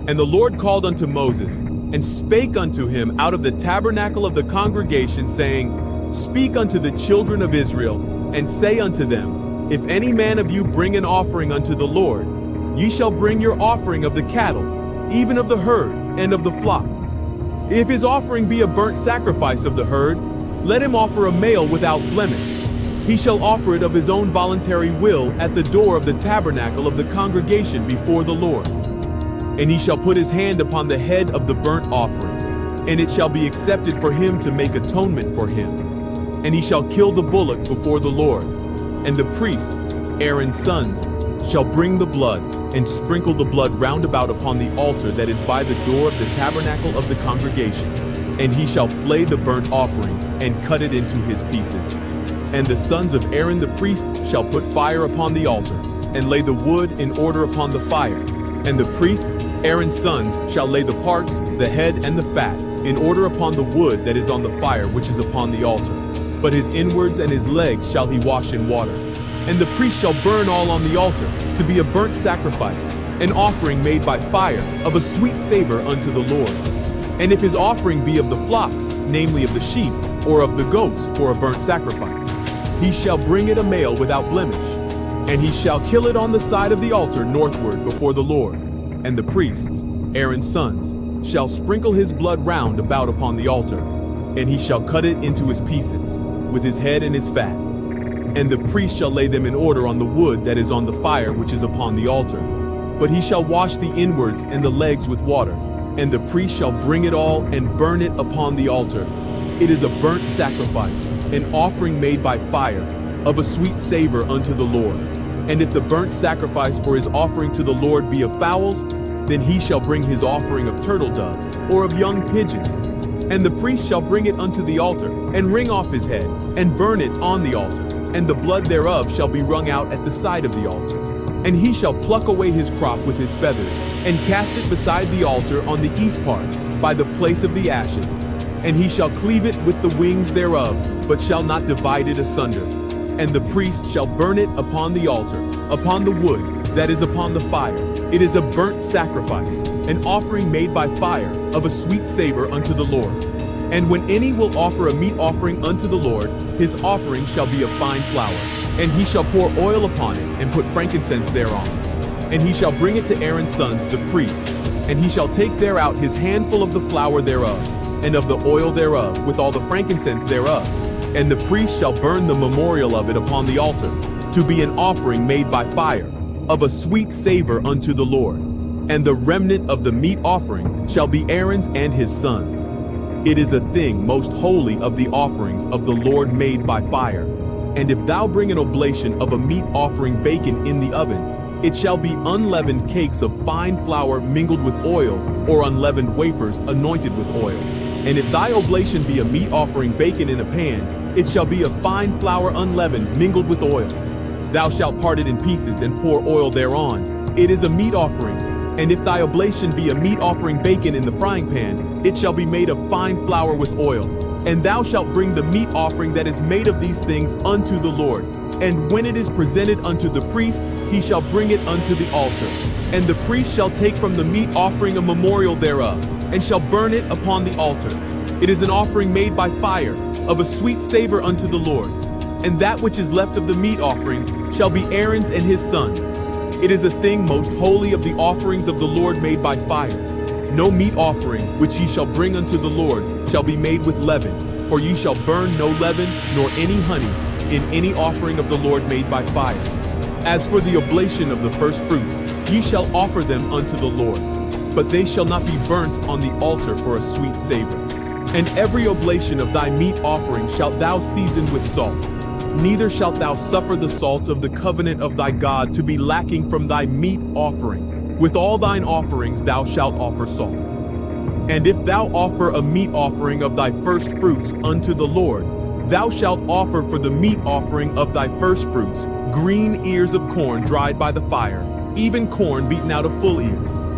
And the Lord called unto Moses, and spake unto him out of the tabernacle of the congregation, saying, Speak unto the children of Israel, and say unto them, If any man of you bring an offering unto the Lord, ye shall bring your offering of the cattle, even of the herd, and of the flock. If his offering be a burnt sacrifice of the herd, let him offer a male without blemish. He shall offer it of his own voluntary will at the door of the tabernacle of the congregation before the Lord. And he shall put his hand upon the head of the burnt offering, and it shall be accepted for him to make atonement for him. And he shall kill the bullock before the Lord. And the priests, Aaron's sons, shall bring the blood, and sprinkle the blood round about upon the altar that is by the door of the tabernacle of the congregation. And he shall flay the burnt offering, and cut it into his pieces. And the sons of Aaron the priest shall put fire upon the altar, and lay the wood in order upon the fire. And the priests, Aaron's sons, shall lay the parts, the head and the fat, in order upon the wood that is on the fire which is upon the altar. But his inwards and his legs shall he wash in water. And the priest shall burn all on the altar, to be a burnt sacrifice, an offering made by fire, of a sweet savor unto the Lord. And if his offering be of the flocks, namely of the sheep, or of the goats for a burnt sacrifice, he shall bring it a male without blemish. And he shall kill it on the side of the altar northward before the Lord. And the priests, Aaron's sons, shall sprinkle his blood round about upon the altar. And he shall cut it into his pieces, with his head and his fat. And the priest shall lay them in order on the wood that is on the fire which is upon the altar. But he shall wash the inwards and the legs with water. And the priest shall bring it all and burn it upon the altar. It is a burnt sacrifice, an offering made by fire, of a sweet savor unto the Lord. And if the burnt sacrifice for his offering to the Lord be of fowls, then he shall bring his offering of turtle doves, or of young pigeons. And the priest shall bring it unto the altar, and wring off his head, and burn it on the altar. And the blood thereof shall be wrung out at the side of the altar. And he shall pluck away his crop with his feathers, and cast it beside the altar on the east part, by the place of the ashes. And he shall cleave it with the wings thereof, but shall not divide it asunder. And the priest shall burn it upon the altar, upon the wood that is upon the fire. It is a burnt sacrifice, an offering made by fire, of a sweet savor unto the Lord. And when any will offer a meat offering unto the Lord, his offering shall be of fine flour. And he shall pour oil upon it, and put frankincense thereon. And he shall bring it to Aaron's sons the priests, and he shall take thereout his handful of the flour thereof, and of the oil thereof, with all the frankincense thereof. And the priest shall burn the memorial of it upon the altar, to be an offering made by fire, of a sweet savor unto the Lord. And the remnant of the meat offering shall be Aaron's and his sons. It is a thing most holy of the offerings of the Lord made by fire. And if thou bring an oblation of a meat offering baken in the oven, it shall be unleavened cakes of fine flour mingled with oil, or unleavened wafers anointed with oil. And if thy oblation be a meat offering baken in a pan, it shall be of fine flour unleavened mingled with oil. Thou shalt part it in pieces, and pour oil thereon. It is a meat offering. And if thy oblation be a meat offering baken in the frying pan, it shall be made of fine flour with oil. And thou shalt bring the meat offering that is made of these things unto the Lord. And when it is presented unto the priest, he shall bring it unto the altar. And the priest shall take from the meat offering a memorial thereof, and shall burn it upon the altar. It is an offering made by fire, of a sweet savor unto the Lord. And that which is left of the meat offering shall be Aaron's and his sons. It is a thing most holy of the offerings of the Lord made by fire. No meat offering which ye shall bring unto the Lord shall be made with leaven, for ye shall burn no leaven nor any honey in any offering of the Lord made by fire. As for the oblation of the first fruits, ye shall offer them unto the Lord, but they shall not be burnt on the altar for a sweet savor. And every oblation of thy meat offering shalt thou season with salt. Neither shalt thou suffer the salt of the covenant of thy God to be lacking from thy meat offering. With all thine offerings thou shalt offer salt. And if thou offer a meat offering of thy first fruits unto the Lord, thou shalt offer for the meat offering of thy first fruits green ears of corn dried by the fire, even corn beaten out of full ears.